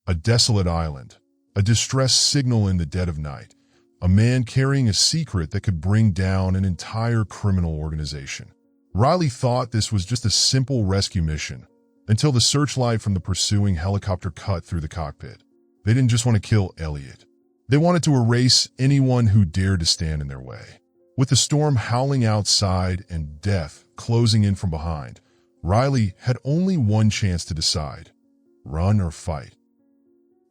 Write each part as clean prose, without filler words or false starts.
A desolate island, a distress signal in the dead of night, a man carrying a secret that could bring down an entire criminal organization. Riley thought this was just a simple rescue mission until the searchlight from the pursuing helicopter cut through the cockpit. They didn't just want to kill Elliot. They wanted to erase anyone who dared to stand in their way. With the storm howling outside and death closing in from behind, Riley had only one chance to decide: run or fight.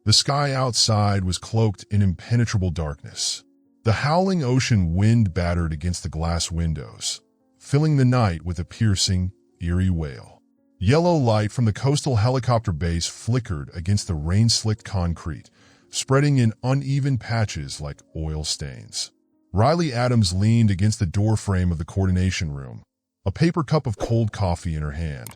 The sky outside was cloaked in impenetrable darkness. The howling ocean wind battered against the glass windows, filling the night with a piercing, eerie wail. Yellow light from the coastal helicopter base flickered against the rain-slicked concrete, spreading in uneven patches like oil stains. Riley Adams leaned against the doorframe of the coordination room, a paper cup of cold coffee in her hand,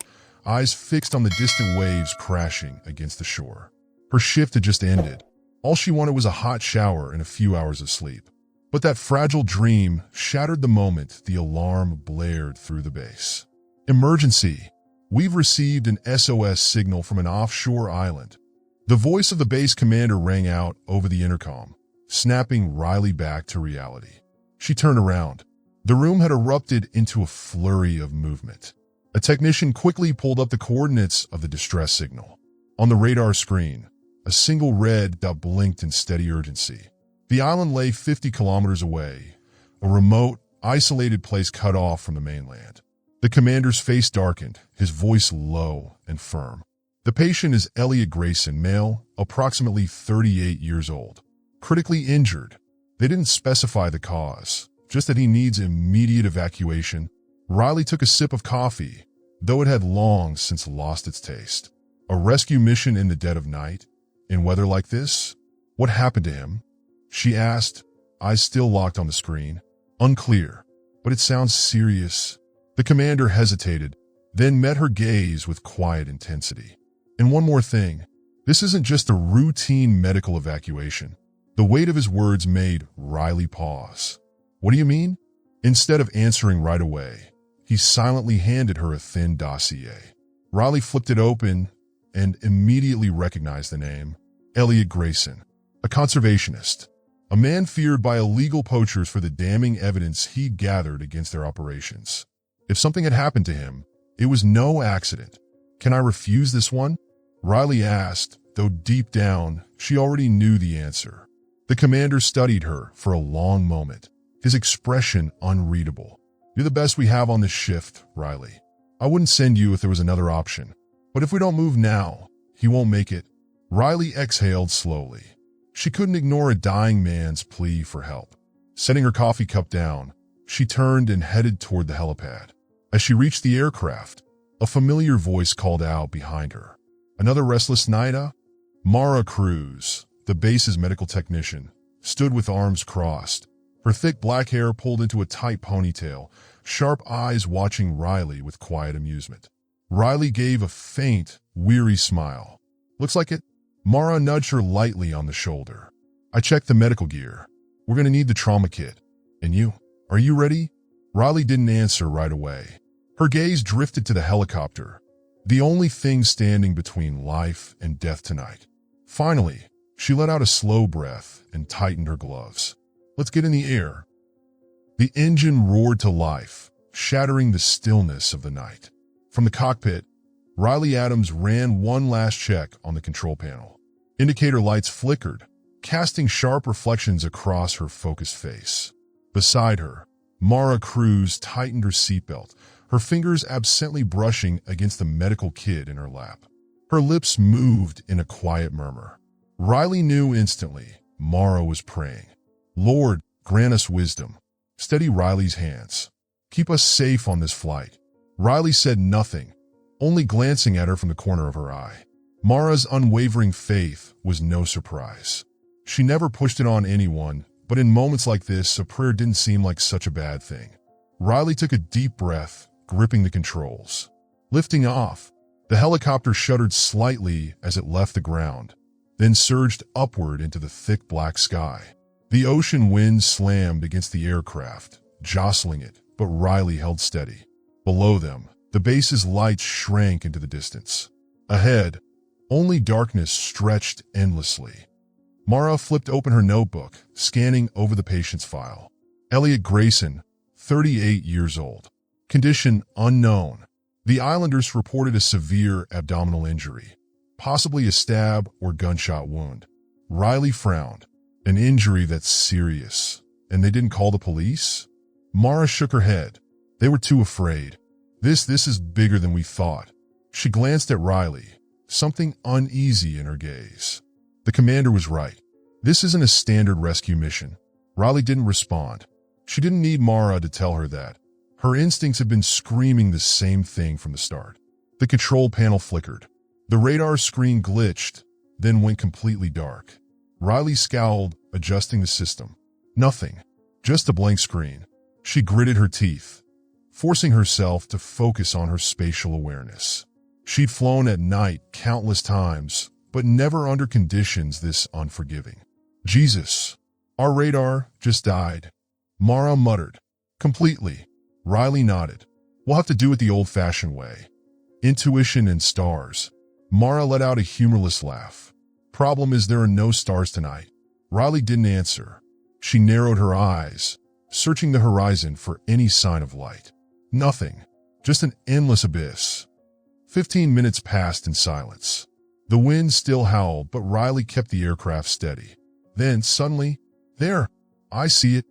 eyes fixed on the distant waves crashing against the shore. Her shift had just ended. All she wanted was a hot shower and a few hours of sleep. But that fragile dream shattered the moment the alarm blared through the base. Emergency! We've received an SOS signal from an offshore island. The voice of the base commander rang out over the intercom, snapping Riley back to reality. She turned around. The room had erupted into a flurry of movement. A technician quickly pulled up the coordinates of the distress signal. On the radar screen, a single red dot blinked in steady urgency. The island lay 50 kilometers away, a remote, isolated place cut off from the mainland. The commander's face darkened, his voice low and firm. The patient is Elliot Grayson, male, approximately 38 years old. Critically injured. They didn't specify the cause, just that he needs immediate evacuation. Riley took a sip of coffee, though it had long since lost its taste. A rescue mission in the dead of night? In weather like this? What happened to him? She asked, eyes still locked on the screen. Unclear, but it sounds serious. The commander hesitated, then met her gaze with quiet intensity. And one more thing, this isn't just a routine medical evacuation. The weight of his words made Riley pause. What do you mean? Instead of answering right away, he silently handed her a thin dossier. Riley flipped it open and immediately recognized the name: Elliot Grayson, a conservationist, a man feared by illegal poachers for the damning evidence he gathered against their operations. If something had happened to him, it was no accident. Can I refuse this one? Riley asked, though deep down, she already knew the answer. The commander studied her for a long moment, his expression unreadable. You're the best we have on this shift, Riley. I wouldn't send you if there was another option. But if we don't move now, he won't make it. Riley exhaled slowly. She couldn't ignore a dying man's plea for help. Setting her coffee cup down, she turned and headed toward the helipad. As she reached the aircraft, a familiar voice called out behind her. Another restless night, Mara Cruz, the base's medical technician, stood with arms crossed, her thick black hair pulled into a tight ponytail, sharp eyes watching Riley with quiet amusement. Riley gave a faint, weary smile. Looks like it. Mara nudged her lightly on the shoulder. I checked the medical gear. We're going to need the trauma kit. And you? Are you ready? Riley didn't answer right away. Her gaze drifted to the helicopter, the only thing standing between life and death tonight. Finally, she let out a slow breath and tightened her gloves. Let's get in the air. The engine roared to life, shattering the stillness of the night. From the cockpit, Riley Adams ran one last check on the control panel. Indicator lights flickered, casting sharp reflections across her focused face. Beside her, Mara Cruz tightened her seatbelt, her fingers absently brushing against the medical kit in her lap. Her lips moved in a quiet murmur. Riley knew instantly Mara was praying. Lord, grant us wisdom. Steady Riley's hands. Keep us safe on this flight. Riley said nothing, only glancing at her from the corner of her eye. Mara's unwavering faith was no surprise. She never pushed it on anyone, but in moments like this, a prayer didn't seem like such a bad thing. Riley took a deep breath, gripping the controls. Lifting off, the helicopter shuddered slightly as it left the ground, then surged upward into the thick black sky. The ocean wind slammed against the aircraft, jostling it, but Riley held steady. Below them, the base's lights shrank into the distance. Ahead, Only darkness stretched endlessly. Mara flipped open her notebook, scanning over the patient's file. Elliot Grayson, 38 years old. Condition unknown. The islanders reported a severe abdominal injury, possibly a stab or gunshot wound. Riley frowned. An injury that's serious. And they didn't call the police? Mara shook her head. They were too afraid. This is bigger than we thought. She glanced at Riley, something uneasy in her gaze. The commander was right. This isn't a standard rescue mission. Riley didn't respond. She didn't need Mara to tell her that. Her instincts had been screaming the same thing from the start. The control panel flickered. The radar screen glitched, then went completely dark. Riley scowled, adjusting the system. Nothing. Just a blank screen. She gritted her teeth, forcing herself to focus on her spatial awareness. She'd flown at night countless times, but never under conditions this unforgiving. Jesus, our radar just died. Mara muttered. Completely. Riley nodded. We'll have to do it the old-fashioned way. Intuition and stars. Mara let out a humorless laugh. Problem is there are no stars tonight. Riley didn't answer. She narrowed her eyes, searching the horizon for any sign of light. Nothing. Just an endless abyss. 15 minutes passed in silence. The wind still howled, but Riley kept the aircraft steady. Then, suddenly, there, I see it.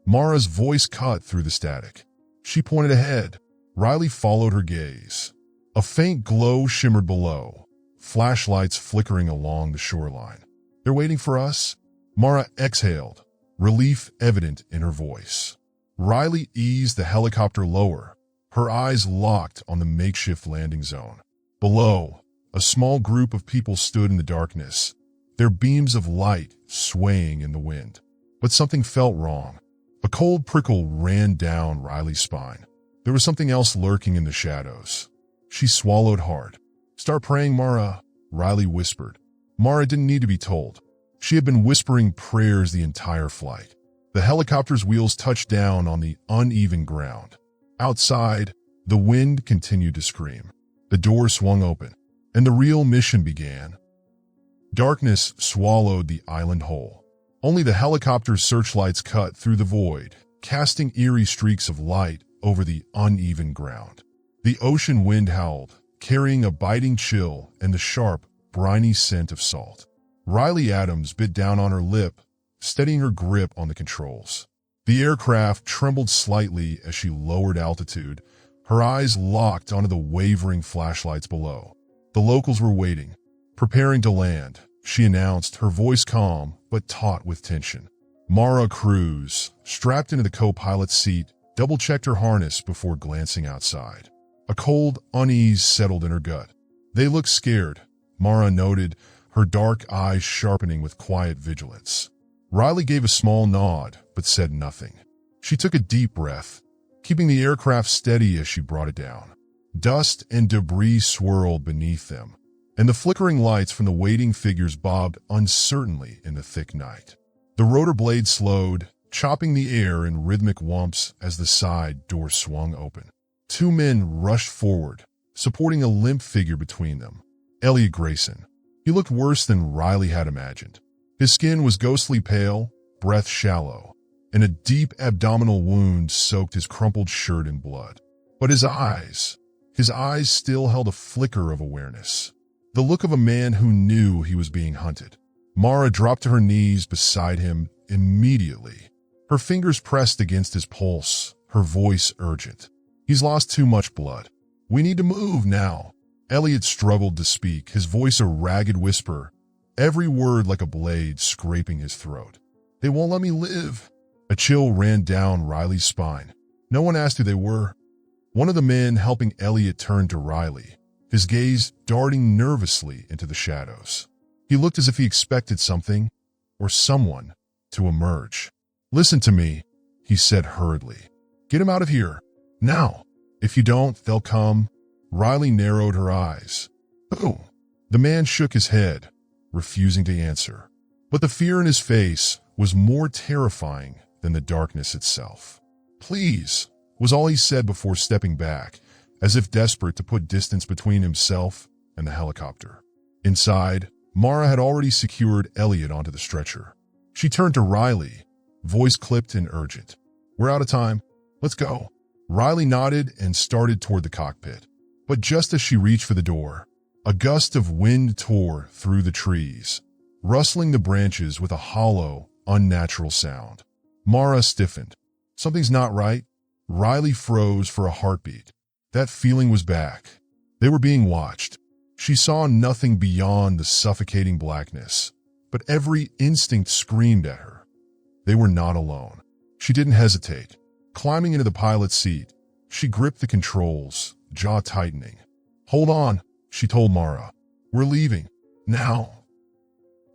Mara's voice cut through the static. She pointed ahead. Riley followed her gaze. A faint glow shimmered below, flashlights flickering along the shoreline. They're waiting for us? Mara exhaled, relief evident in her voice. Riley eased the helicopter lower, her eyes locked on the makeshift landing zone. Below, a small group of people stood in the darkness, their beams of light swaying in the wind. But something felt wrong. A cold prickle ran down Riley's spine. There was something else lurking in the shadows. She swallowed hard. Start praying, Mara, Riley whispered. Mara didn't need to be told. She had been whispering prayers the entire flight. The helicopter's wheels touched down on the uneven ground. Outside, the wind continued to scream. The door swung open, and the real mission began. Darkness swallowed the island whole. Only the helicopter's searchlights cut through the void, casting eerie streaks of light over the uneven ground. The ocean wind howled, carrying a biting chill and the sharp, briny scent of salt. Riley Adams bit down on her lip, steadying her grip on the controls. The aircraft trembled slightly as she lowered altitude, her eyes locked onto the wavering flashlights below. The locals were waiting, preparing to land, she announced, her voice calm but taut with tension. Mara Cruz, strapped into the co-pilot's seat, double-checked her harness before glancing outside. A cold unease settled in her gut. They looked scared, Mara noted, her dark eyes sharpening with quiet vigilance. Riley gave a small nod, but said nothing. She took a deep breath, keeping the aircraft steady as she brought it down. Dust and debris swirled beneath them, and the flickering lights from the waiting figures bobbed uncertainly in the thick night. The rotor blade slowed, chopping the air in rhythmic whumps as the side door swung open. Two men rushed forward, supporting a limp figure between them. Elliot Grayson. He looked worse than Riley had imagined. His skin was ghostly pale, breath shallow, and a deep abdominal wound soaked his crumpled shirt in blood. But his eyes still held a flicker of awareness. The look of a man who knew he was being hunted. Mara dropped to her knees beside him immediately. Her fingers pressed against his pulse, her voice urgent. He's lost too much blood. We need to move now. Elliot struggled to speak, his voice a ragged whisper, every word like a blade scraping his throat. They won't let me live. A chill ran down Riley's spine. No one asked who they were. One of the men helping Elliot turned to Riley, his gaze darting nervously into the shadows. He looked as if he expected something, or someone, to emerge. Listen to me, he said hurriedly. Get him out of here, now. If you don't, they'll come. Riley narrowed her eyes. Who? The man shook his head, refusing to answer. But the fear in his face was more terrifying than the darkness itself. Please, was all he said before stepping back, as if desperate to put distance between himself and the helicopter. Inside, Mara had already secured Elliot onto the stretcher. She turned to Riley, voice clipped and urgent. "We're out of time. Let's go." Riley nodded and started toward the cockpit. But just as she reached for the door, a gust of wind tore through the trees, rustling the branches with a hollow, unnatural sound. Mara stiffened. Something's not right. Riley froze for a heartbeat. That feeling was back. They were being watched. She saw nothing beyond the suffocating blackness, but every instinct screamed at her. They were not alone. She didn't hesitate. Climbing into the pilot's seat, she gripped the controls, jaw tightening. "Hold on," she told Mara. "We're leaving. Now."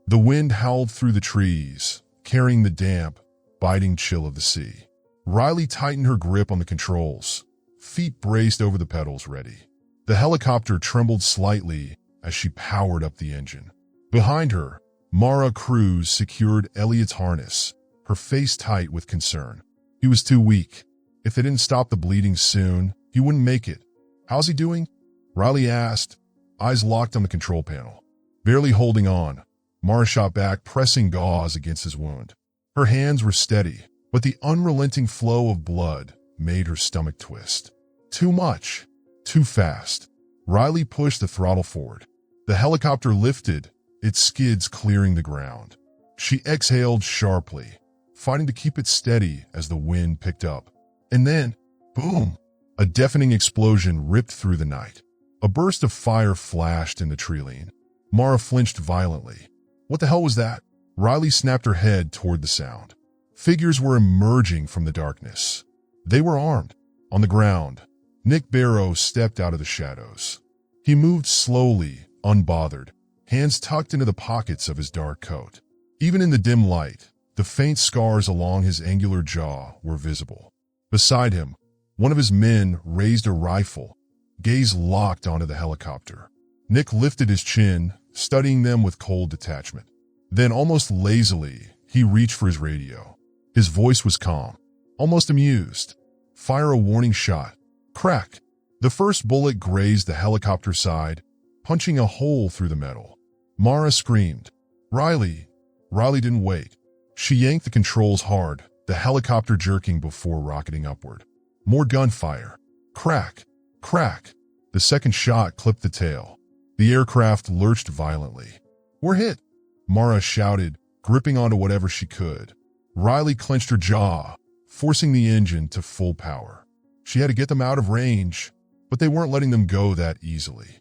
The wind howled through the trees, carrying the damp, biting chill of the sea. Riley tightened her grip on the controls, feet braced over the pedals ready. The helicopter trembled slightly as she powered up the engine. Behind her, Mara Cruz secured Elliot's harness, her face tight with concern. He was too weak. If they didn't stop the bleeding soon, he wouldn't make it. "How's he doing?" Riley asked, eyes locked on the control panel. Barely holding on, Mara shot back, pressing gauze against his wound. Her hands were steady, but the unrelenting flow of blood made her stomach twist. Too much. Too fast. Riley pushed the throttle forward. The helicopter lifted, its skids clearing the ground. She exhaled sharply, fighting to keep it steady as the wind picked up. And then, boom! A deafening explosion ripped through the night. A burst of fire flashed in the tree line. Mara flinched violently. What the hell was that? Riley snapped her head toward the sound. Figures were emerging from the darkness. They were armed. On the ground, Nick Barrow stepped out of the shadows. He moved slowly, unbothered, hands tucked into the pockets of his dark coat. Even in the dim light, the faint scars along his angular jaw were visible. Beside him, one of his men raised a rifle, gaze locked onto the helicopter. Nick lifted his chin, studying them with cold detachment. Then, almost lazily, he reached for his radio. His voice was calm, almost amused. "Fire a warning shot." Crack! The first bullet grazed the helicopter side, punching a hole through the metal. Mara screamed. "Riley!" Riley didn't wait. She yanked the controls hard, the helicopter jerking before rocketing upward. More gunfire. Crack! Crack! The second shot clipped the tail. The aircraft lurched violently. "We're hit!" Mara shouted, gripping onto whatever she could. Riley clenched her jaw, forcing the engine to full power. She had to get them out of range, but they weren't letting them go that easily.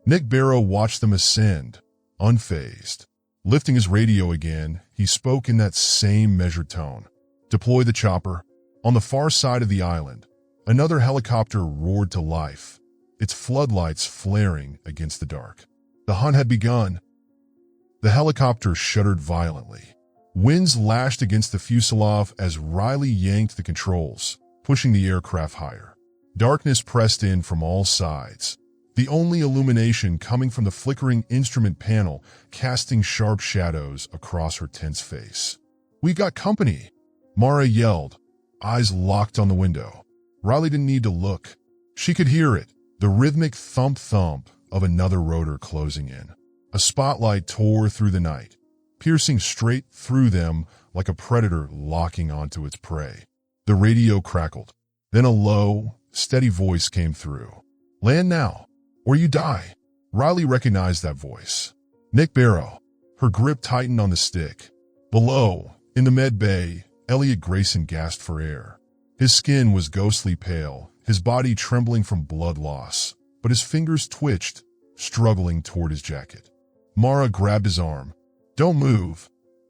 Nick Barrow watched them ascend, unfazed. Lifting his radio again, he spoke in that same measured tone. "Deploy the chopper." On the far side of the island, another helicopter roared to life, its floodlights flaring against the dark. The hunt had begun. The helicopter shuddered violently. Winds lashed against the fuselage as Riley yanked the controls, pushing the aircraft higher. Darkness pressed in from all sides, the only illumination coming from the flickering instrument panel, casting sharp shadows across her tense face. "We've got company!" Mara yelled, eyes locked on the window. Riley didn't need to look. She could hear it, the rhythmic thump-thump of another rotor closing in. A spotlight tore through the night, piercing straight through them like a predator locking onto its prey. The radio crackled. Then a low, steady voice came through. "Land now, or you die." Riley recognized that voice. Nick Barrow. Her grip tightened on the stick. Below, in the med bay, Elliot Grayson gasped for air. His skin was ghostly pale, his body trembling from blood loss, but his fingers twitched, struggling toward his jacket. Mara grabbed his arm. "Don't move.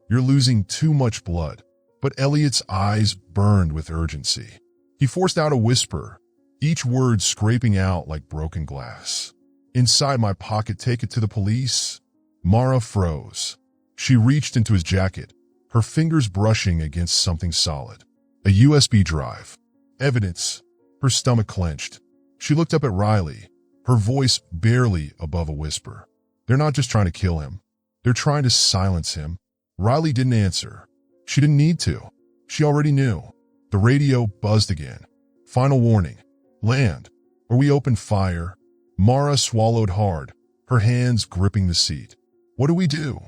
You're losing too much blood." But Elliot's eyes burned with urgency. He forced out a whisper, each word scraping out like broken glass. "Inside my pocket, take it to the police." Mara froze. She reached into his jacket, her fingers brushing against something solid. A USB drive. Evidence. Her stomach clenched. She looked up at Riley, her voice barely above a whisper. "They're not just trying to kill him. They're trying to silence him." Riley didn't answer. She didn't need to. She already knew. The radio buzzed again. "Final warning. Land, or we open fire." Mara swallowed hard, her hands gripping the seat. What do we do?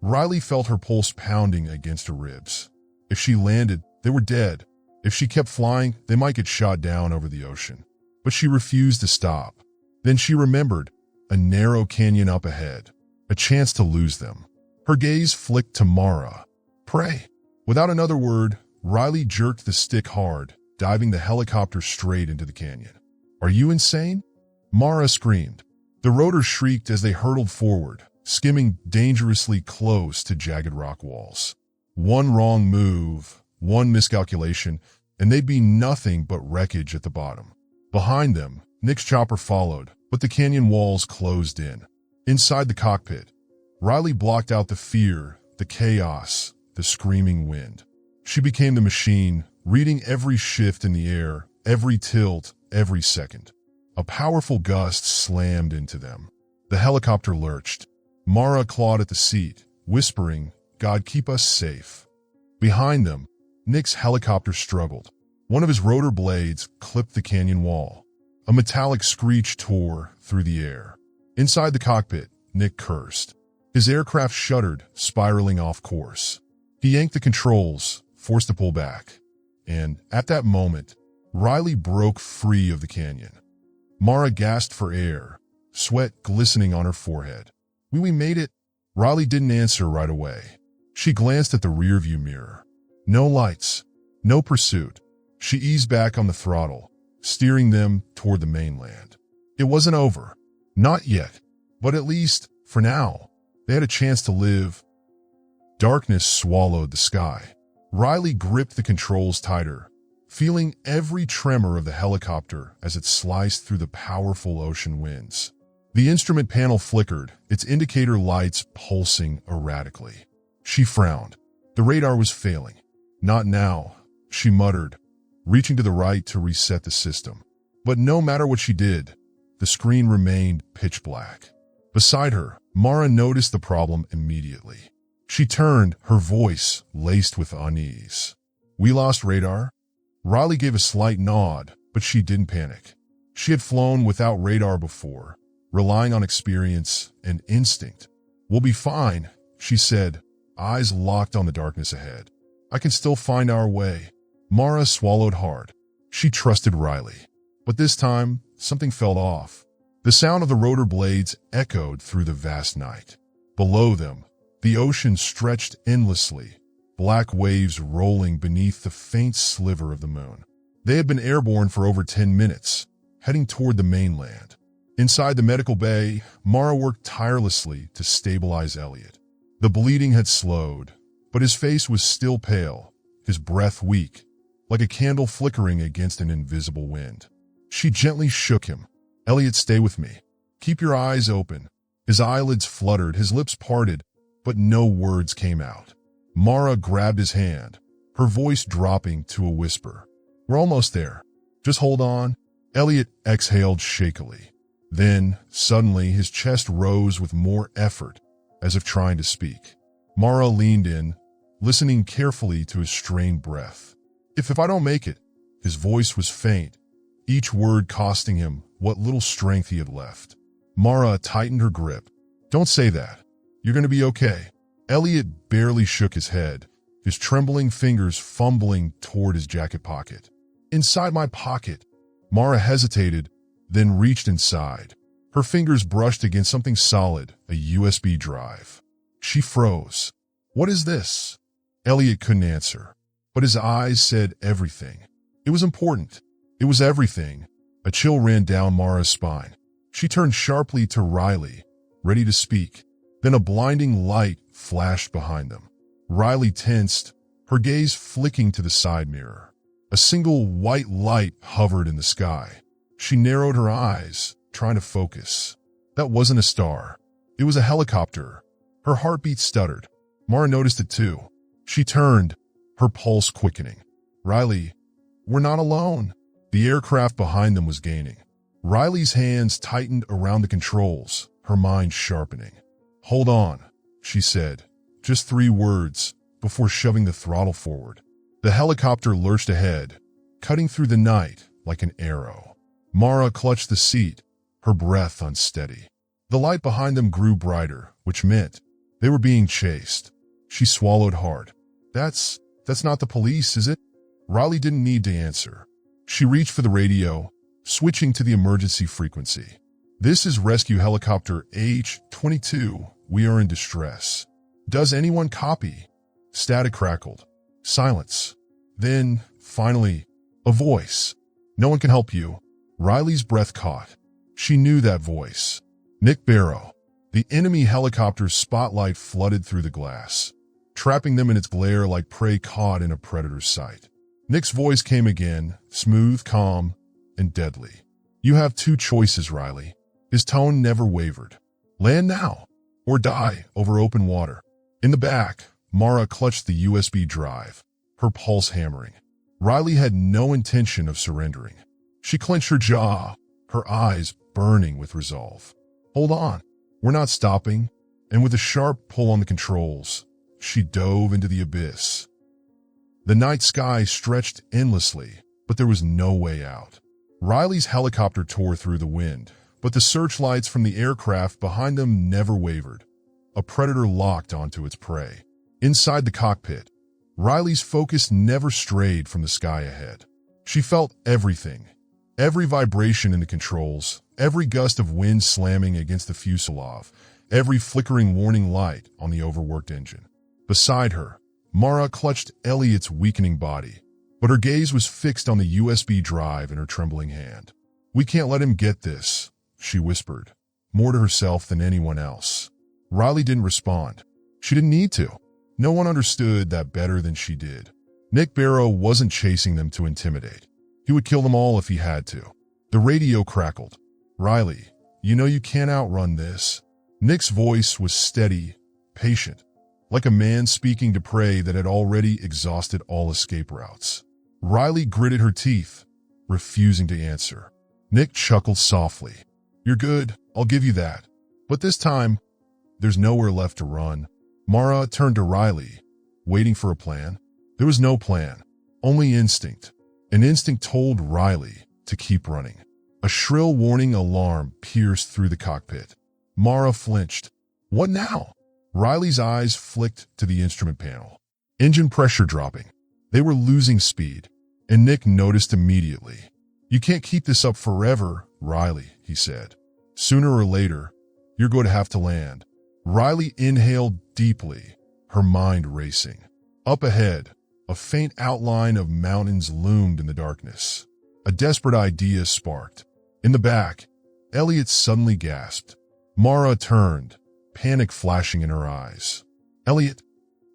Riley felt her pulse pounding against her ribs. If she landed, they were dead. If she kept flying, they might get shot down over the ocean. But she refused to stop. Then she remembered a narrow canyon up ahead, a chance to lose them. Her gaze flicked to Mara. Pray. Without another word, Riley jerked the stick hard, diving the helicopter straight into the canyon. Are you insane? Mara screamed. The rotors shrieked as they hurtled forward, skimming dangerously close to jagged rock walls. One wrong move, one miscalculation, and they'd be nothing but wreckage at the bottom. Behind them, Nick's chopper followed, but the canyon walls closed in. Inside the cockpit, Riley blocked out the fear, the chaos, the screaming wind. She became the machine, reading every shift in the air, every tilt, every second. A powerful gust slammed into them. The helicopter lurched. Mara clawed at the seat, whispering, God keep us safe. Behind them, Nick's helicopter struggled. One of his rotor blades clipped the canyon wall. A metallic screech tore through the air. Inside the cockpit, Nick cursed. His aircraft shuddered, spiraling off course. He yanked the controls, forced to pull back. And, at that moment, Riley broke free of the canyon. Mara gasped for air, sweat glistening on her forehead. We made it. Riley didn't answer right away. She glanced at the rearview mirror. No lights, no pursuit. She eased back on the throttle, steering them toward the mainland. It wasn't over. Not yet. But at least, for now, they had a chance to live. Darkness swallowed the sky. Riley gripped the controls tighter, feeling every tremor of the helicopter as it sliced through the powerful ocean winds. The instrument panel flickered, its indicator lights pulsing erratically. She frowned. The radar was failing. Not now, she muttered, reaching to the right to reset the system. But no matter what she did, the screen remained pitch black. Beside her, Mara noticed the problem immediately. She turned, her voice laced with unease. We lost radar? Riley gave a slight nod, but she didn't panic. She had flown without radar before, relying on experience and instinct. We'll be fine, she said, eyes locked on the darkness ahead. I can still find our way. Mara swallowed hard. She trusted Riley. But this time, something felt off. The sound of the rotor blades echoed through the vast night. Below them, the ocean stretched endlessly, black waves rolling beneath the faint sliver of the moon. They had been airborne for over 10 minutes, heading toward the mainland. Inside the medical bay, Mara worked tirelessly to stabilize Elliot. The bleeding had slowed, but his face was still pale, his breath weak, like a candle flickering against an invisible wind. She gently shook him. Elliot, stay with me. Keep your eyes open. His eyelids fluttered, his lips parted, but no words came out. Mara grabbed his hand, her voice dropping to a whisper. We're almost there. Just hold on. Elliot exhaled shakily. Then, suddenly, his chest rose with more effort, as if trying to speak. Mara leaned in, listening carefully to his strained breath. If I don't make it, his voice was faint, each word costing him what little strength he had left. Mara tightened her grip. Don't say that. You're going to be okay. Elliot barely shook his head, his trembling fingers fumbling toward his jacket pocket. Inside my pocket. Mara hesitated, then reached inside. Her fingers brushed against something solid, a USB drive. She froze. What is this? Elliot couldn't answer, but his eyes said everything. It was important. It was everything. A chill ran down Mara's spine. She turned sharply to Riley, ready to speak. Then a blinding light flashed behind them. Riley tensed, her gaze flicking to the side mirror. A single white light hovered in the sky. She narrowed her eyes, trying to focus. That wasn't a star. It was a helicopter. Her heartbeat stuttered. Mara noticed it too. She turned, her pulse quickening. Riley, we're not alone. The aircraft behind them was gaining. Riley's hands tightened around the controls, her mind sharpening. Hold on, she said, just 3 words, before shoving the throttle forward. The helicopter lurched ahead, cutting through the night like an arrow. Mara clutched the seat, her breath unsteady. The light behind them grew brighter, which meant they were being chased. She swallowed hard. That's not the police, is it? Riley didn't need to answer. She reached for the radio, switching to the emergency frequency. This is Rescue Helicopter H-22. We are in distress. Does anyone copy? Static crackled. Silence. Then, finally, a voice. No one can help you. Riley's breath caught. She knew that voice. Nick Barrow. The enemy helicopter's spotlight flooded through the glass, trapping them in its glare like prey caught in a predator's sight. Nick's voice came again, smooth, calm, and deadly. You have two choices, Riley. His tone never wavered. Land now, or die over open water. In the back, Mara clutched the USB drive, her pulse hammering. Riley had no intention of surrendering. She clenched her jaw, her eyes burning with resolve. Hold on, we're not stopping. And with a sharp pull on the controls, she dove into the abyss. The night sky stretched endlessly, but there was no way out. Riley's helicopter tore through the wind, but the searchlights from the aircraft behind them never wavered. A predator locked onto its prey. Inside the cockpit, Riley's focus never strayed from the sky ahead. She felt everything, every vibration in the controls, every gust of wind slamming against the fuselage, every flickering warning light on the overworked engine. Beside her, Mara clutched Elliot's weakening body, but her gaze was fixed on the USB drive in her trembling hand. We can't let him get this, she whispered, more to herself than anyone else. Riley didn't respond. She didn't need to. No one understood that better than she did. Nick Barrow wasn't chasing them to intimidate. He would kill them all if he had to. The radio crackled. Riley, you know you can't outrun this. Nick's voice was steady, patient, like a man speaking to prey that had already exhausted all escape routes. Riley gritted her teeth, refusing to answer. Nick chuckled softly. You're good, I'll give you that. But this time, there's nowhere left to run. Mara turned to Riley, waiting for a plan. There was no plan, only instinct. An instinct told Riley to keep running. A shrill warning alarm pierced through the cockpit. Mara flinched. What now? Riley's eyes flicked to the instrument panel. Engine pressure dropping. They were losing speed, and Nick noticed immediately. You can't keep this up forever, Riley, he said. Sooner or later, you're going to have to land. Riley inhaled deeply, her mind racing. Up ahead, a faint outline of mountains loomed in the darkness. A desperate idea sparked. In the back, Elliot suddenly gasped. Mara turned, panic flashing in her eyes. Elliot,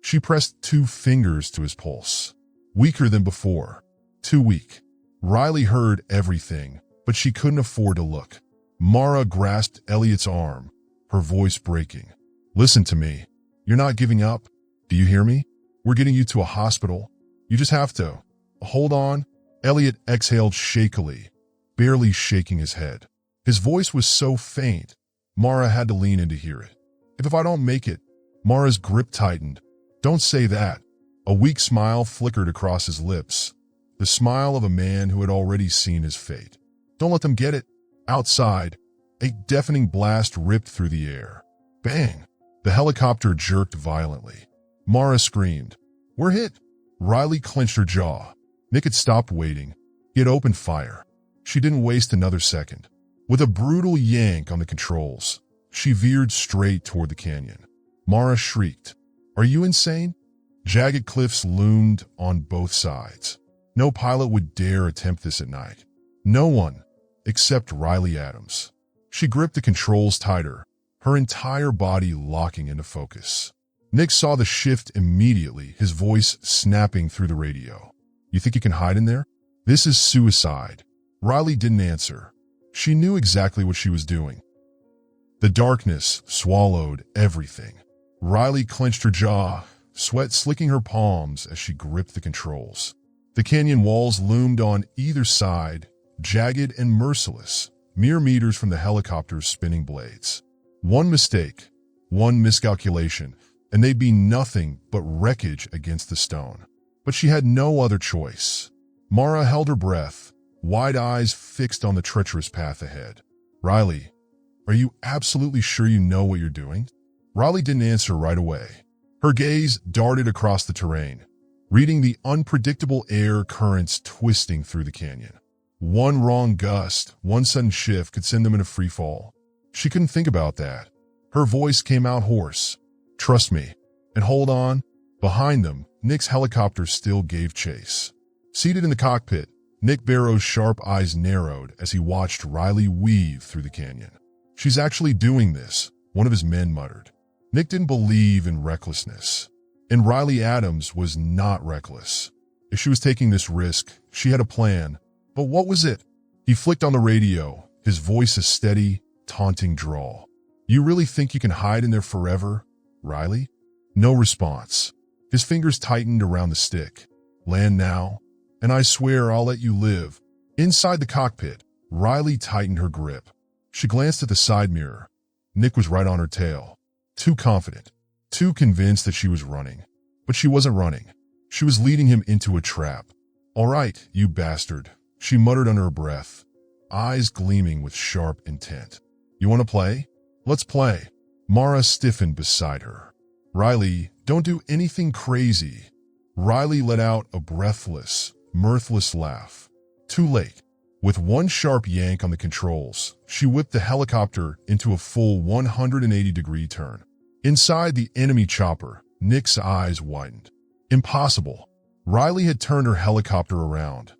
she pressed 2 fingers to his pulse. Weaker than before. Too weak. Riley heard everything, but she couldn't afford to look. Mara grasped Elliot's arm, her voice breaking. Listen to me. You're not giving up. Do you hear me? We're getting you to a hospital. You just have to. Hold on. Elliot exhaled shakily, barely shaking his head. His voice was so faint, Mara had to lean in to hear it. If I don't make it, Mara's grip tightened. Don't say that. A weak smile flickered across his lips, the smile of a man who had already seen his fate. Don't let them get it. Outside, a deafening blast ripped through the air. Bang! The helicopter jerked violently. Mara screamed. We're hit. Riley clenched her jaw. Nick had stopped waiting. He had opened fire. She didn't waste another second. With a brutal yank on the controls, she veered straight toward the canyon. Mara shrieked. Are you insane? Jagged cliffs loomed on both sides. No pilot would dare attempt this at night. No one, except Riley Adams. She gripped the controls tighter, her entire body locking into focus. Nick saw the shift immediately, his voice snapping through the radio. You think you can hide in there? This is suicide. Riley didn't answer. She knew exactly what she was doing. The darkness swallowed everything. Riley clenched her jaw, sweat slicking her palms as she gripped the controls. The canyon walls loomed on either side, jagged and merciless, mere meters from the helicopter's spinning blades. One mistake, one miscalculation, and they'd be nothing but wreckage against the stone. But she had no other choice. Mara held her breath, wide eyes fixed on the treacherous path ahead. Riley, Are you absolutely sure you know what you're doing? Riley didn't answer right away. Her gaze darted across the terrain, reading the unpredictable air currents twisting through the canyon. One wrong gust, one sudden shift could send them in a free fall. She couldn't think about that. Her voice came out hoarse. Trust me. And hold on. Behind them, Nick's helicopter still gave chase. Seated in the cockpit, Nick Barrow's sharp eyes narrowed as he watched Riley weave through the canyon. She's actually doing this, one of his men muttered. Nick didn't believe in recklessness. And Riley Adams was not reckless. If she was taking this risk, she had a plan. But what was it? He flicked on the radio, his voice a steady, taunting drawl. You really think you can hide in there forever, Riley? No response. His fingers tightened around the stick. Land now, and I swear I'll let you live. Inside the cockpit, Riley tightened her grip. She glanced at the side mirror. Nick was right on her tail. Too confident, too convinced that she was running. But she wasn't running. She was leading him into a trap. All right, you bastard, she muttered under her breath, eyes gleaming with sharp intent. You want to play? Let's play. Mara stiffened beside her. Riley, don't do anything crazy. Riley let out a breathless, mirthless laugh. Too late. With one sharp yank on the controls, she whipped the helicopter into a full 180-degree turn. Inside the enemy chopper, Nick's eyes widened. Impossible. Riley had turned her helicopter around,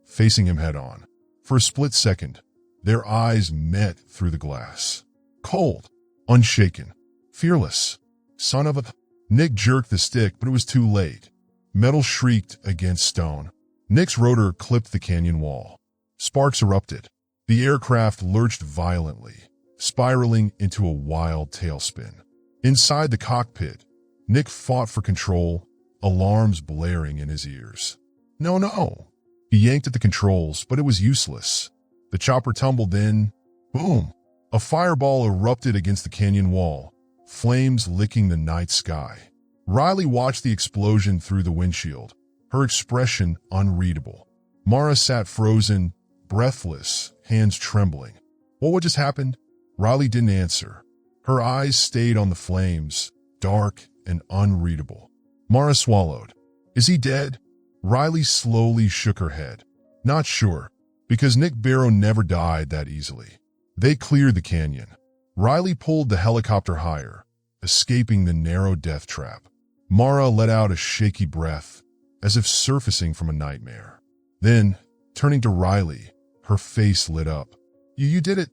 facing him head-on. For a split second, their eyes met through the glass. Cold, unshaken, fearless. Son of a... Nick jerked the stick, but it was too late. Metal shrieked against stone. Nick's rotor clipped the canyon wall. Sparks erupted. The aircraft lurched violently, spiraling into a wild tailspin. Inside the cockpit, Nick fought for control, alarms blaring in his ears. No. He yanked at the controls, but it was useless. The chopper tumbled in. Boom! A fireball erupted against the canyon wall, flames licking the night sky. Riley watched the explosion through the windshield, her expression unreadable. Mara sat frozen, breathless, hands trembling. What just happened? Riley didn't answer. Her eyes stayed on the flames, dark and unreadable. Mara swallowed. Is he dead? Riley slowly shook her head. Not sure, because Nick Barrow never died that easily. They cleared the canyon. Riley pulled the helicopter higher, escaping the narrow death trap. Mara let out a shaky breath, as if surfacing from a nightmare. Then, turning to Riley, her face lit up. You did it.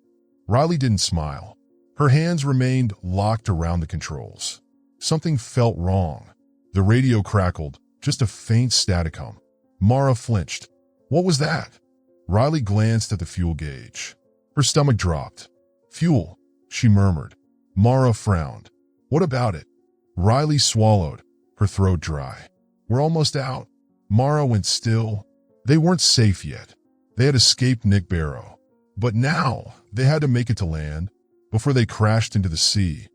Riley didn't smile. Her hands remained locked around the controls. Something felt wrong. The radio crackled, just a faint static hum. Mara flinched. What was that? Riley glanced at the fuel gauge. Her stomach dropped. Fuel, she murmured. Mara frowned. What about it? Riley swallowed, her throat dry. We're almost out. Mara went still. They weren't safe yet. They had escaped Nick Barrow. But now, they had to make it to land before they crashed into the sea.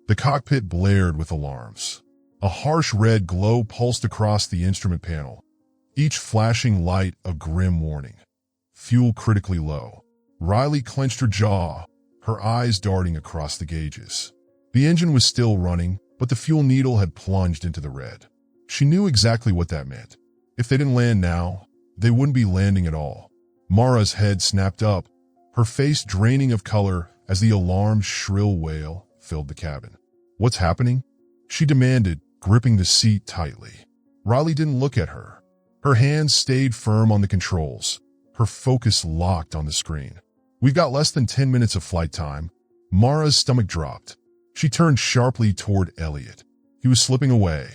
The cockpit blared with alarms. A harsh red glow pulsed across the instrument panel, each flashing light a grim warning. Fuel critically low. Riley clenched her jaw, her eyes darting across the gauges. The engine was still running, but the fuel needle had plunged into the red. She knew exactly what that meant. If they didn't land now, they wouldn't be landing at all. Mara's head snapped up, her face draining of color as the alarm's shrill wail filled the cabin. What's happening? She demanded, gripping the seat tightly. Riley didn't look at her. Her hands stayed firm on the controls, her focus locked on the screen. We've got less than 10 minutes of flight time. Mara's stomach dropped. She turned sharply toward Elliot. He was slipping away.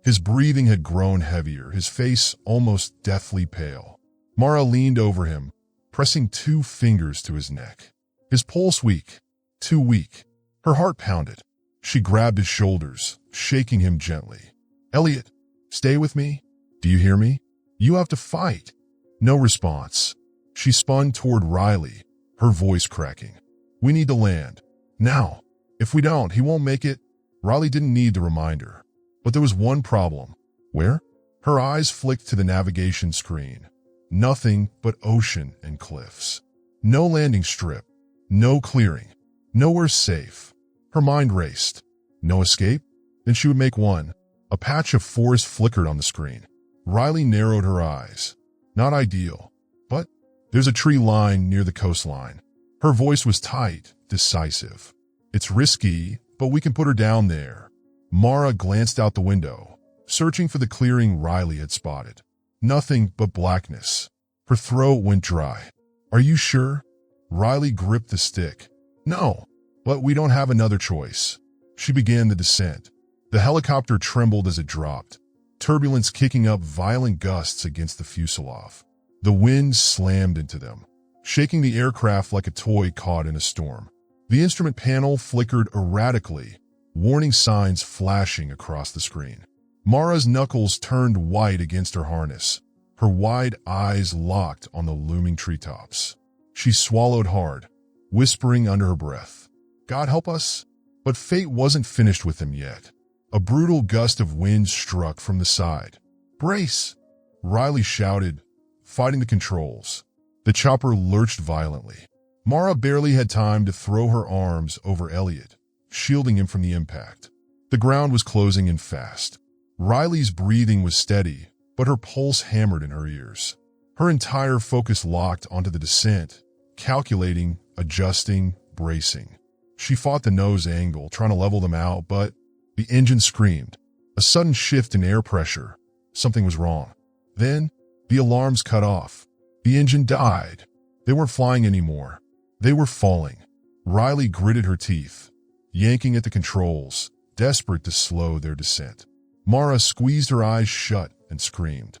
His breathing had grown heavier, his face almost deathly pale. Mara leaned over him, pressing 2 fingers to his neck. His pulse weak, too weak. Her heart pounded. She grabbed his shoulders, shaking him gently. Elliot, stay with me. Do you hear me? You have to fight. No response. She spun toward Riley, her voice cracking. We need to land. Now. If we don't, he won't make it. Riley didn't need the reminder. But there was one problem. Where? Her eyes flicked to the navigation screen. Nothing but ocean and cliffs. No landing strip. No clearing. Nowhere safe. Her mind raced. No escape? Then she would make one. A patch of forest flickered on the screen. Riley narrowed her eyes. Not ideal. But there's a tree line near the coastline. Her voice was tight, decisive. It's risky, but we can put her down there. Mara glanced out the window, searching for the clearing Riley had spotted. Nothing but blackness. Her throat went dry. Are you sure? Riley gripped the stick. No, but we don't have another choice. She began the descent. The helicopter trembled as it dropped, turbulence kicking up violent gusts against the fuselage. The wind slammed into them, shaking the aircraft like a toy caught in a storm. The instrument panel flickered erratically, warning signs flashing across the screen. Mara's knuckles turned white against her harness, her wide eyes locked on the looming treetops. She swallowed hard, whispering under her breath, "God help us." But fate wasn't finished with them yet. A brutal gust of wind struck from the side. "Brace!" Riley shouted, fighting the controls. The chopper lurched violently. Mara barely had time to throw her arms over Elliot, shielding him from the impact. The ground was closing in fast. Riley's breathing was steady, but her pulse hammered in her ears. Her entire focus locked onto the descent, calculating, adjusting, bracing. She fought the nose angle, trying to level them out, but the engine screamed. A sudden shift in air pressure. Something was wrong. Then, the alarms cut off. The engine died. They weren't flying anymore. They were falling. Riley gritted her teeth, yanking at the controls, desperate to slow their descent. Mara squeezed her eyes shut and screamed.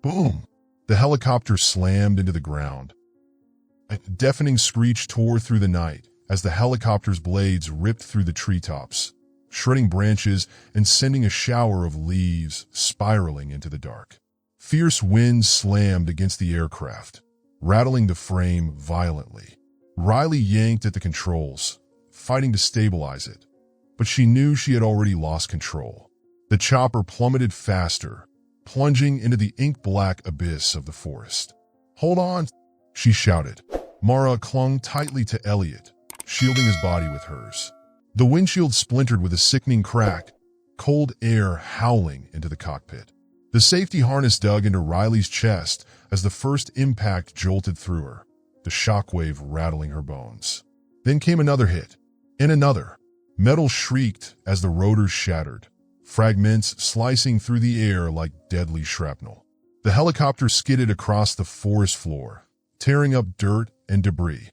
Boom! The helicopter slammed into the ground. A deafening screech tore through the night as the helicopter's blades ripped through the treetops, shredding branches and sending a shower of leaves spiraling into the dark. Fierce winds slammed against the aircraft, rattling the frame violently. Riley yanked at the controls, fighting to stabilize it, but she knew she had already lost control. The chopper plummeted faster, plunging into the ink-black abyss of the forest. "Hold on," she shouted. Mara clung tightly to Elliot, shielding his body with hers. The windshield splintered with a sickening crack, cold air howling into the cockpit. The safety harness dug into Riley's chest as the first impact jolted through her, the shockwave rattling her bones. Then came another hit, and another. Metal shrieked as the rotors shattered, fragments slicing through the air like deadly shrapnel. The helicopter skidded across the forest floor, tearing up dirt and debris,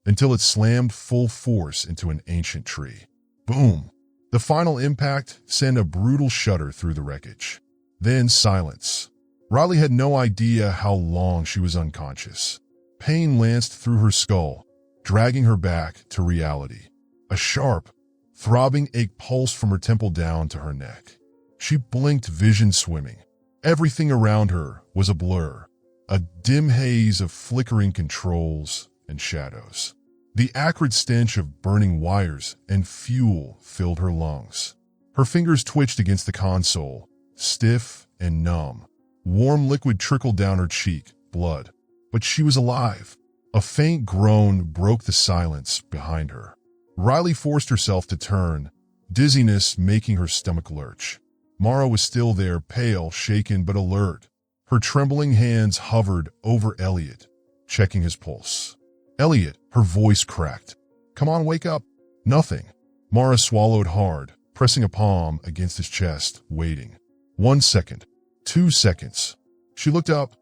until it slammed full force into an ancient tree. Boom! The final impact sent a brutal shudder through the wreckage. Then silence. Riley had no idea how long she was unconscious. Pain lanced through her skull, dragging her back to reality. A sharp, throbbing ache pulsed from her temple down to her neck. She blinked, vision swimming. Everything around her was a blur, a dim haze of flickering controls and shadows. The acrid stench of burning wires and fuel filled her lungs. Her fingers twitched against the console, stiff and numb. Warm liquid trickled down her cheek, blood. But she was alive. A faint groan broke the silence behind her. Riley forced herself to turn, dizziness making her stomach lurch. Mara was still there, pale, shaken, but alert. Her trembling hands hovered over Elliot, checking his pulse. "Elliot," her voice cracked. "Come on, wake up." Nothing. Mara swallowed hard, pressing a palm against his chest, waiting. 1 second. 2 seconds. She looked up,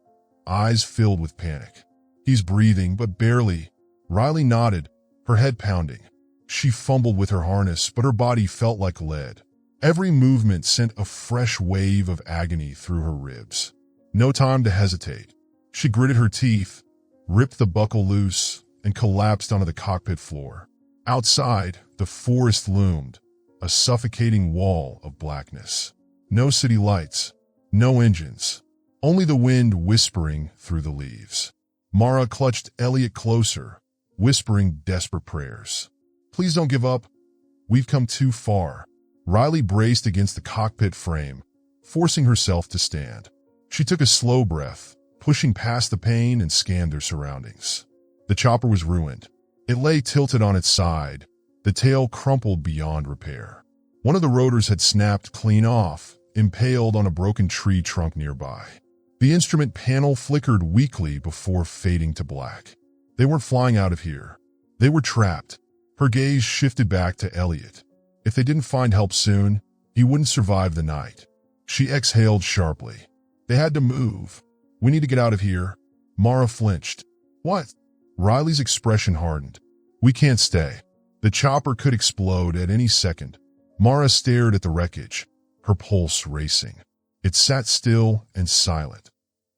eyes filled with panic. "He's breathing, but barely." Riley nodded, her head pounding. She fumbled with her harness, but her body felt like lead. Every movement sent a fresh wave of agony through her ribs. No time to hesitate. She gritted her teeth, ripped the buckle loose, and collapsed onto the cockpit floor. Outside, the forest loomed, a suffocating wall of blackness. No city lights, no engines, only the wind whispering through the leaves. Mara clutched Elliot closer, whispering desperate prayers. "Please don't give up. We've come too far." Riley braced against the cockpit frame, forcing herself to stand. She took a slow breath, pushing past the pain and scanned their surroundings. The chopper was ruined. It lay tilted on its side, The tail crumpled beyond repair. One of the rotors had snapped clean off, impaled on a broken tree trunk nearby. The instrument panel flickered weakly before fading to black. They weren't flying out of here. They were trapped. Her gaze shifted back to Elliot. If they didn't find help soon, he wouldn't survive the night. She exhaled sharply. They had to move. We need to get out of here. Mara flinched. What? Riley's expression hardened. We can't stay. The chopper could explode at any second. Mara stared at the wreckage, her pulse racing. It sat still and silent.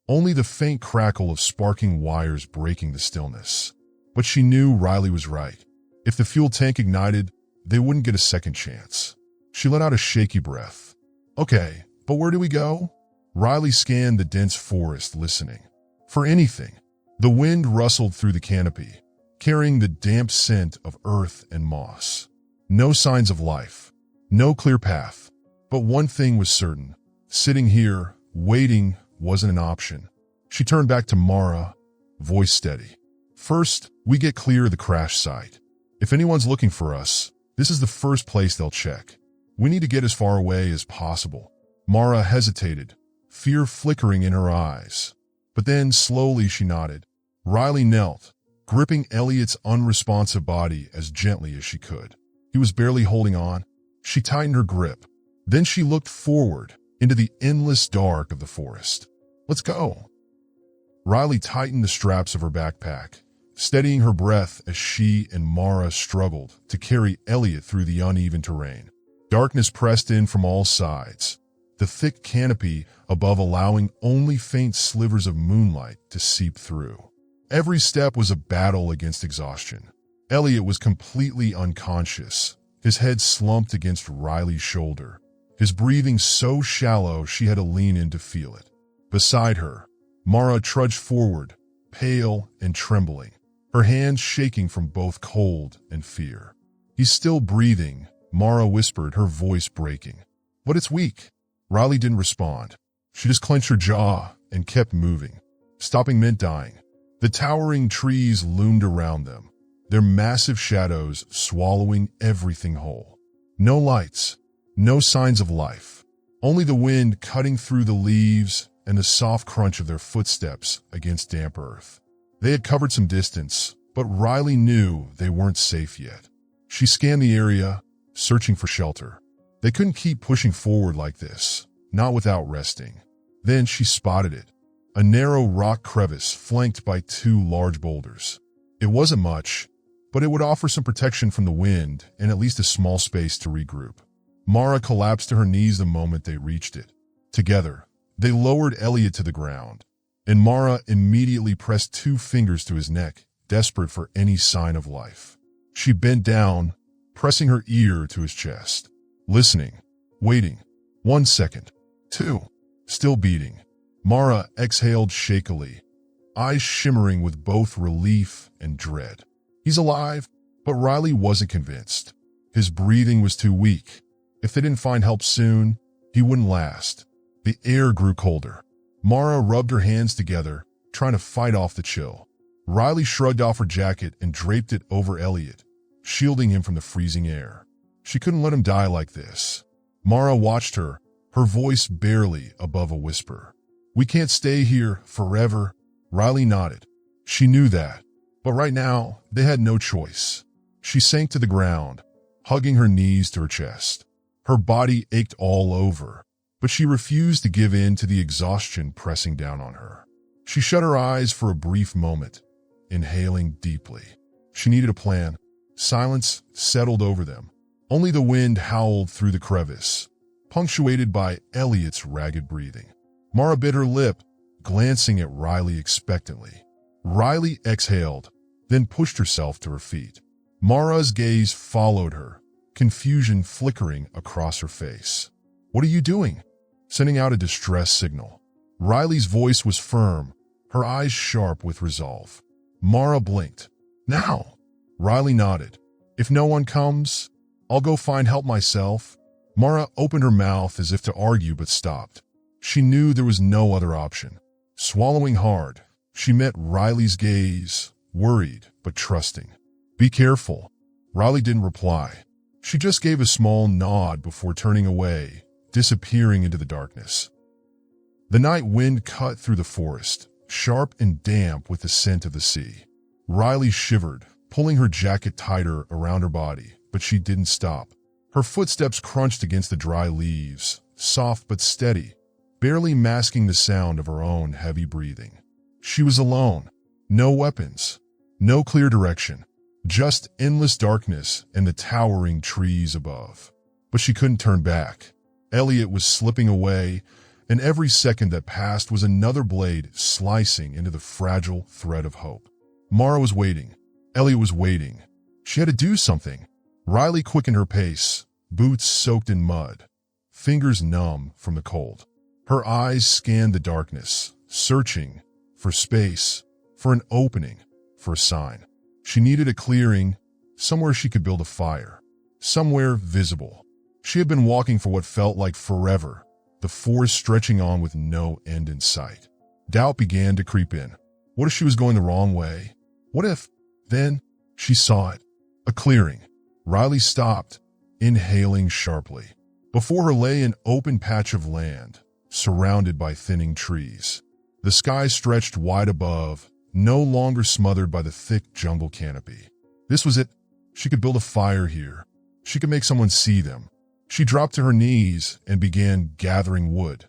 Only the faint crackle of sparking wires breaking the stillness. But she knew Riley was right. If the fuel tank ignited, they wouldn't get a second chance. She let out a shaky breath. Okay, but where do we go? Riley scanned the dense forest, listening. For anything. The wind rustled through the canopy, carrying the damp scent of earth and moss. No signs of life. No clear path. But one thing was certain. Sitting here, waiting, wasn't an option. She turned back to Mara, voice steady. First, we get clear of the crash site. If anyone's looking for us, this is the first place they'll check. We need to get as far away as possible. Mara hesitated, fear flickering in her eyes. But then, slowly, she nodded. Riley knelt, gripping Elliot's unresponsive body as gently as she could. He was barely holding on. She tightened her grip. Then she looked forward, into the endless dark of the forest. Let's go. Riley tightened the straps of her backpack, steadying her breath as she and Mara struggled to carry Elliot through the uneven terrain. Darkness pressed in from all sides, the thick canopy above allowing only faint slivers of moonlight to seep through. Every step was a battle against exhaustion. Elliot was completely unconscious, his head slumped against Riley's shoulder, his breathing so shallow she had to lean in to feel it. Beside her, Mara trudged forward, pale and trembling, her hands shaking from both cold and fear. He's still breathing, Mara whispered, her voice breaking. But it's weak. Riley didn't respond. She just clenched her jaw and kept moving. Stopping meant dying. The towering trees loomed around them, their massive shadows swallowing everything whole. No lights, no signs of life. Only the wind cutting through the leaves and the soft crunch of their footsteps against damp earth. They had covered some distance, but Riley knew they weren't safe yet. She scanned the area, searching for shelter. They couldn't keep pushing forward like this, not without resting. Then she spotted it, a narrow rock crevice flanked by two large boulders. It wasn't much, but it would offer some protection from the wind and at least a small space to regroup. Mara collapsed to her knees the moment they reached it. Together, they lowered Elliot to the ground, and Mara immediately pressed 2 fingers to his neck, desperate for any sign of life. She bent down, pressing her ear to his chest, listening, waiting. 1 second. 2. Still beating. Mara exhaled shakily, eyes shimmering with both relief and dread. He's alive, but Riley wasn't convinced. His breathing was too weak. If they didn't find help soon, he wouldn't last. The air grew colder. Mara rubbed her hands together, trying to fight off the chill. Riley shrugged off her jacket and draped it over Elliot, shielding him from the freezing air. She couldn't let him die like this. Mara watched her, her voice barely above a whisper. We can't stay here forever. Riley nodded. She knew that, but right now they had no choice. She sank to the ground, hugging her knees to her chest. Her body ached all over, but she refused to give in to the exhaustion pressing down on her. She shut her eyes for a brief moment, inhaling deeply. She needed a plan. Silence settled over them. Only the wind howled through the crevice, punctuated by Elliot's ragged breathing. Mara bit her lip, glancing at Riley expectantly. Riley exhaled, then pushed herself to her feet. Mara's gaze followed her, confusion flickering across her face. What are you doing? Sending out a distress signal. Riley's voice was firm, her eyes sharp with resolve. Mara blinked. Now. Riley nodded. If no one comes, I'll go find help myself. Mara opened her mouth as if to argue but stopped. She knew there was no other option. Swallowing hard, she met Riley's gaze, worried but trusting. Be careful. Riley didn't reply. She just gave a small nod before turning away, disappearing into the darkness. The night wind cut through the forest, sharp and damp with the scent of the sea. Riley shivered, pulling her jacket tighter around her body, but she didn't stop. Her footsteps crunched against the dry leaves, soft but steady, barely masking the sound of her own heavy breathing. She was alone. No weapons, no clear direction, just endless darkness and the towering trees above. But she couldn't turn back. Elliot was slipping away, and every second that passed was another blade slicing into the fragile thread of hope. Mara was waiting. Elliot was waiting. She had to do something. Riley quickened her pace, boots soaked in mud, fingers numb from the cold. Her eyes scanned the darkness, searching for space, for an opening, for a sign. She needed a clearing, somewhere she could build a fire, somewhere visible. She had been walking for what felt like forever, the forest stretching on with no end in sight. Doubt began to creep in. What if she was going the wrong way? What if? Then she saw it. A clearing. Riley stopped, inhaling sharply. Before her lay an open patch of land, surrounded by thinning trees. The sky stretched wide above, no longer smothered by the thick jungle canopy. This was it. She could build a fire here. She could make someone see them. She dropped to her knees and began gathering wood,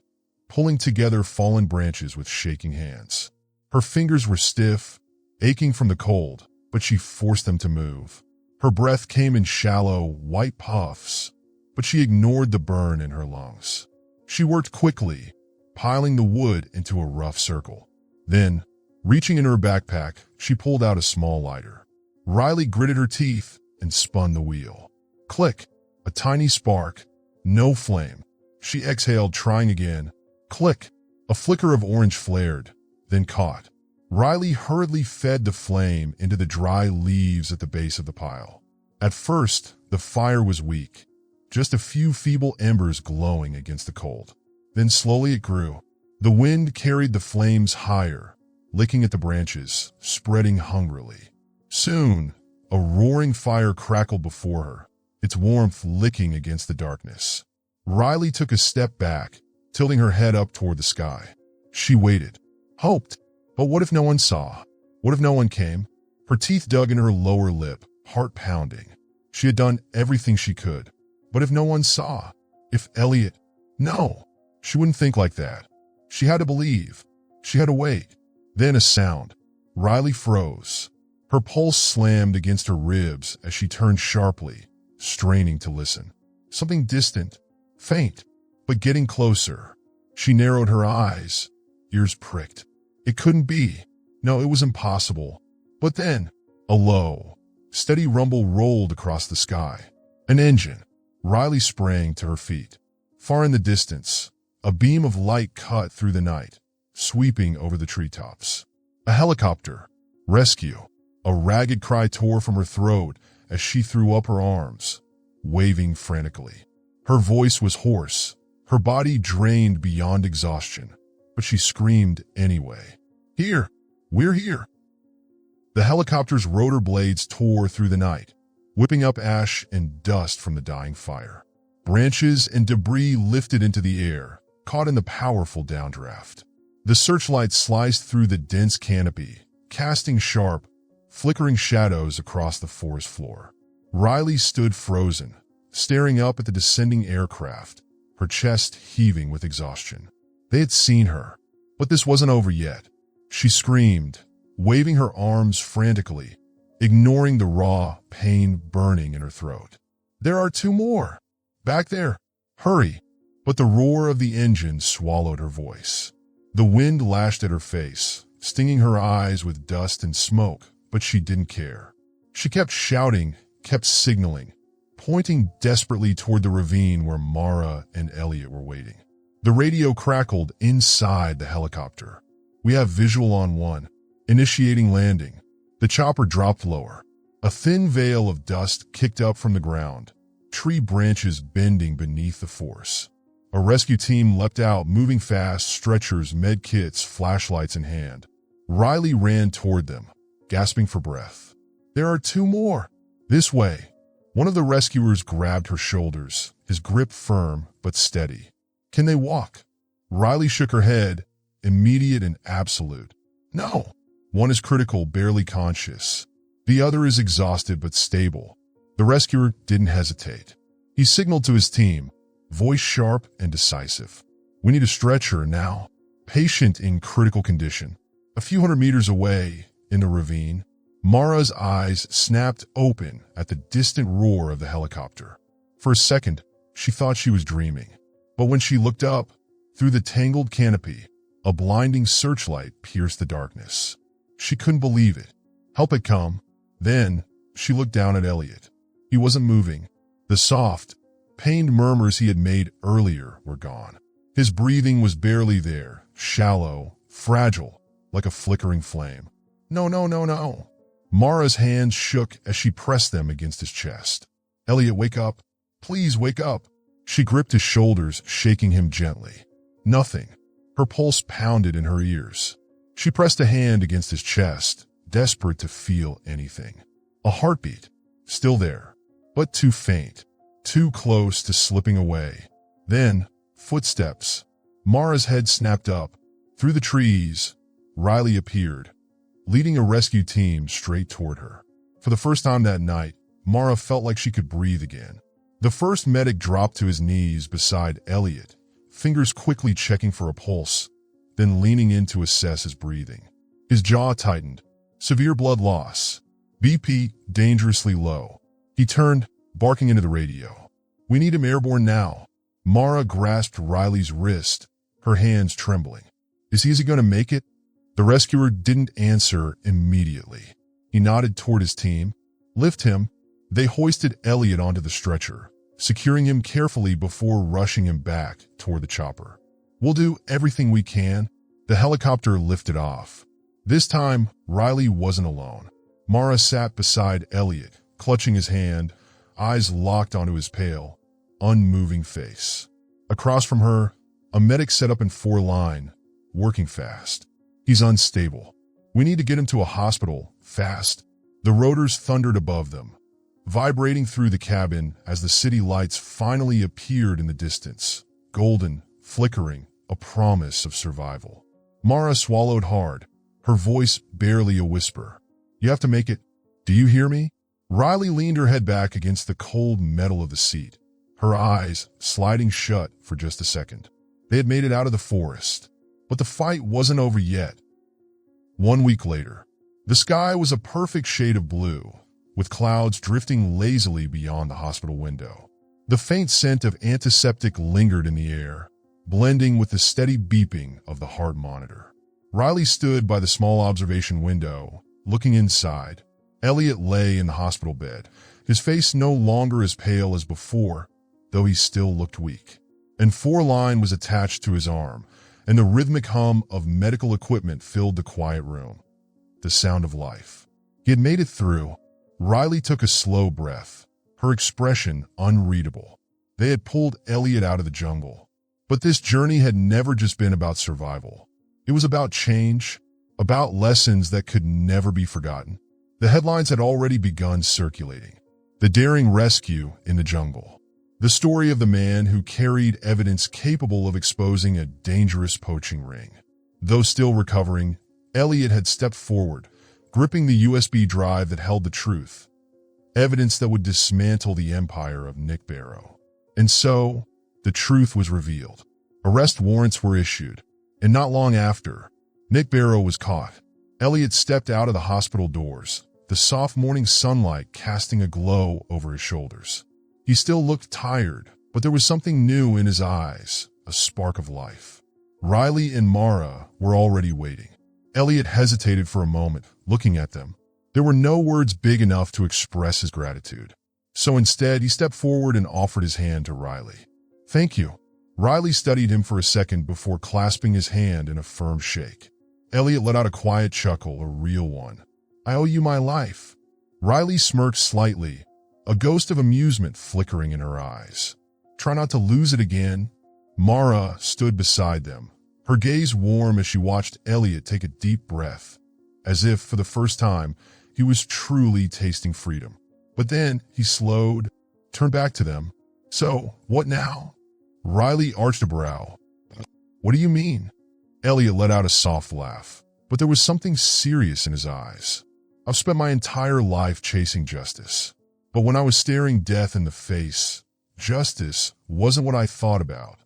pulling together fallen branches with shaking hands. Her fingers were stiff, aching from the cold, but she forced them to move. Her breath came in shallow, white puffs, but she ignored the burn in her lungs. She worked quickly, piling the wood into a rough circle. Then, reaching in her backpack, she pulled out a small lighter. Riley gritted her teeth and spun the wheel. Click! A tiny spark. No flame. She exhaled, trying again. Click! A flicker of orange flared, then caught. Riley hurriedly fed the flame into the dry leaves at the base of the pile. At first, the fire was weak, just a few feeble embers glowing against the cold. Then slowly it grew. The wind carried the flames higher, licking at the branches, spreading hungrily. Soon, a roaring fire crackled before her, its warmth licking against the darkness. Riley took a step back, tilting her head up toward the sky. She waited, hoped. But what if no one saw? What if no one came? Her teeth dug in her lower lip, heart pounding. She had done everything she could. But if no one saw? If Elliot? No, she wouldn't think like that. She had to believe. She had to wait. Then a sound. Riley froze. Her pulse slammed against her ribs as she turned sharply, straining to listen. Something distant, faint, but getting closer. She narrowed her eyes, ears pricked. It couldn't be. No, it was impossible. But then, a low, steady rumble rolled across the sky. An engine. Riley sprang to her feet. Far in the distance, a beam of light cut through the night, sweeping over the treetops. A helicopter. Rescue. A ragged cry tore from her throat as she threw up her arms, waving frantically. Her voice was hoarse, her body drained beyond exhaustion, but she screamed anyway. Here! We're here! The helicopter's rotor blades tore through the night, whipping up ash and dust from the dying fire. Branches and debris lifted into the air, caught in the powerful downdraft. The searchlight sliced through the dense canopy, casting sharp, flickering shadows across the forest floor. Riley stood frozen, staring up at the descending aircraft, her chest heaving with exhaustion. They had seen her, but this wasn't over yet. She screamed, waving her arms frantically, ignoring the raw pain burning in her throat. There are two more! Back there! Hurry! But the roar of the engine swallowed her voice. The wind lashed at her face, stinging her eyes with dust and smoke, but she didn't care. She kept shouting, kept signaling, pointing desperately toward the ravine where Mara and Elliot were waiting. The radio crackled inside the helicopter. We have visual on one. Initiating landing. The chopper dropped lower. A thin veil of dust kicked up from the ground, tree branches bending beneath the force. A rescue team leapt out, moving fast, stretchers, med kits, flashlights in hand. Riley ran toward them, gasping for breath. There are two more. This way. One of the rescuers grabbed her shoulders, his grip firm but steady. "Can they walk?" Riley shook her head, immediate and absolute. "No." One is critical, barely conscious. The other is exhausted but stable. The rescuer didn't hesitate. He signaled to his team, voice sharp and decisive. "We need a stretcher now." Patient in critical condition. A few hundred meters away, in the ravine, Mara's eyes snapped open at the distant roar of the helicopter. For a second, she thought she was dreaming. But when she looked up, through the tangled canopy, a blinding searchlight pierced the darkness. She couldn't believe it. Help had come. Then, she looked down at Elliot. He wasn't moving. The soft, pained murmurs he had made earlier were gone. His breathing was barely there, shallow, fragile, like a flickering flame. "No, no, no, no." Mara's hands shook as she pressed them against his chest. "Elliot, wake up. Please wake up." She gripped his shoulders, shaking him gently. Nothing. Her pulse pounded in her ears. She pressed a hand against his chest, desperate to feel anything. A heartbeat, still there, but too faint, too close to slipping away. Then, footsteps. Mara's head snapped up. Through the trees, Riley appeared, leading a rescue team straight toward her. For the first time that night, Mara felt like she could breathe again. The first medic dropped to his knees beside Elliot, fingers quickly checking for a pulse, then leaning in to assess his breathing. His jaw tightened. Severe blood loss. BP dangerously low. He turned, barking into the radio. "We need him airborne now." Mara grasped Riley's wrist, her hands trembling. Is he going to make it?" The rescuer didn't answer immediately. He nodded toward his team. "Lift him." They hoisted Elliot onto the stretcher, securing him carefully before rushing him back toward the chopper. "We'll do everything we can." The helicopter lifted off. This time, Riley wasn't alone. Mara sat beside Elliot, clutching his hand, eyes locked onto his pale, unmoving face. Across from her, a medic set up in 4-line, working fast. "He's unstable. We need to get him to a hospital, fast." The rotors thundered above them, vibrating through the cabin as the city lights finally appeared in the distance, golden, flickering, a promise of survival. Mara swallowed hard, her voice barely a whisper. "You have to make it. Do you hear me?" Riley leaned her head back against the cold metal of the seat, her eyes sliding shut for just a second. They had made it out of the forest, but the fight wasn't over yet. 1 week later, the sky was a perfect shade of blue, with clouds drifting lazily beyond the hospital window. The faint scent of antiseptic lingered in the air, blending with the steady beeping of the heart monitor. Riley stood by the small observation window, looking inside. Elliot lay in the hospital bed, his face no longer as pale as before, though he still looked weak. And 4-line was attached to his arm, and the rhythmic hum of medical equipment filled the quiet room. The sound of life. He had made it through. Riley took a slow breath, her expression unreadable. They had pulled Elliot out of the jungle. But this journey had never just been about survival. It was about change, about lessons that could never be forgotten. The headlines had already begun circulating. The daring rescue in the jungle. The story of the man who carried evidence capable of exposing a dangerous poaching ring. Though still recovering, Elliot had stepped forward, gripping the USB drive that held the truth. Evidence that would dismantle the empire of Nick Barrow. And so, the truth was revealed. Arrest warrants were issued, and not long after, Nick Barrow was caught. Elliot stepped out of the hospital doors, the soft morning sunlight casting a glow over his shoulders. He still looked tired, but there was something new in his eyes, a spark of life. Riley and Mara were already waiting. Elliot hesitated for a moment, looking at them. There were no words big enough to express his gratitude. So instead, he stepped forward and offered his hand to Riley. "Thank you." Riley studied him for a second before clasping his hand in a firm shake. Elliot let out a quiet chuckle, a real one. "I owe you my life." Riley smirked slightly, a ghost of amusement flickering in her eyes. "Try not to lose it again." Mara stood beside them, her gaze warm as she watched Elliot take a deep breath, as if, for the first time, he was truly tasting freedom. But then he slowed, turned back to them. So, what now? Riley arched a brow. What do you mean? Elliot let out a soft laugh, but there was something serious in his eyes. I've spent my entire life chasing justice. But when I was staring death in the face, justice wasn't what I thought about.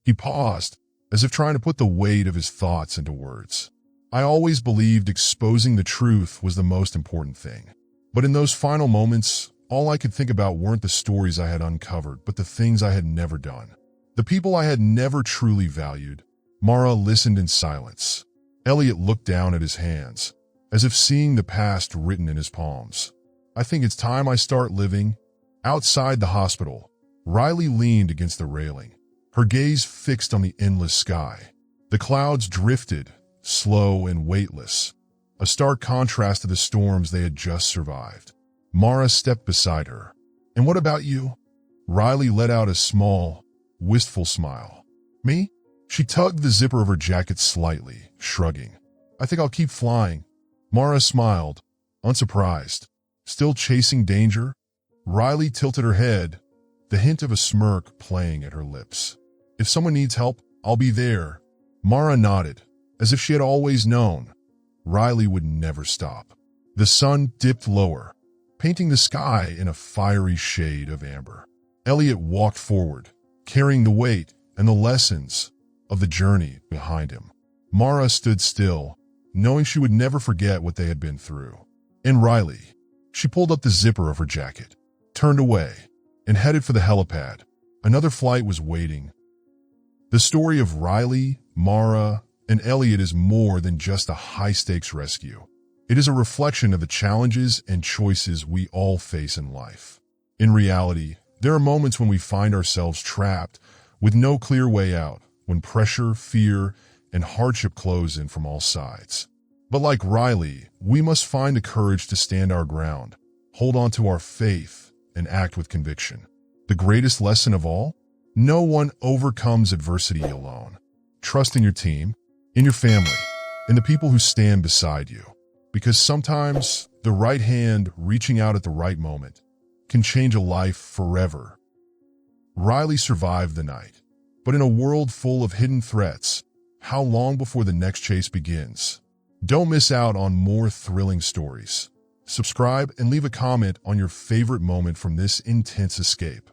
He paused, as if trying to put the weight of his thoughts into words. I always believed exposing the truth was the most important thing. But in those final moments, all I could think about weren't the stories I had uncovered, but the things I had never done. The people I had never truly valued. Mara listened in silence. Elliot looked down at his hands, as if seeing the past written in his palms. I think it's time I start living. Outside the hospital, Riley leaned against the railing, her gaze fixed on the endless sky. The clouds drifted, slow and weightless, a stark contrast to the storms they had just survived. Mara stepped beside her. And what about you? Riley let out a small, wistful smile. Me? She tugged the zipper of her jacket slightly, shrugging. I think I'll keep flying. Mara smiled, unsurprised. Still chasing danger? Riley tilted her head, the hint of a smirk playing at her lips. If someone needs help, I'll be there. Mara nodded, as if she had always known. Riley would never stop. The sun dipped lower, painting the sky in a fiery shade of amber. Elliot walked forward, carrying the weight and the lessons of the journey behind him. Mara stood still, knowing she would never forget what they had been through. And Riley, she pulled up the zipper of her jacket, turned away, and headed for the helipad. Another flight was waiting. The story of Riley, Mara, and Elliot is more than just a high-stakes rescue. It is a reflection of the challenges and choices we all face in life. In reality, there are moments when we find ourselves trapped with no clear way out, when pressure, fear, and hardship close in from all sides. But like Riley, we must find the courage to stand our ground, hold on to our faith, and act with conviction. The greatest lesson of all? No one overcomes adversity alone. Trust in your team, in your family, in the people who stand beside you. Because sometimes the right hand reaching out at the right moment can change a life forever. Riley survived the night, but in a world full of hidden threats, how long before the next chase begins? Don't miss out on more thrilling stories. Subscribe and leave a comment on your favorite moment from this intense escape.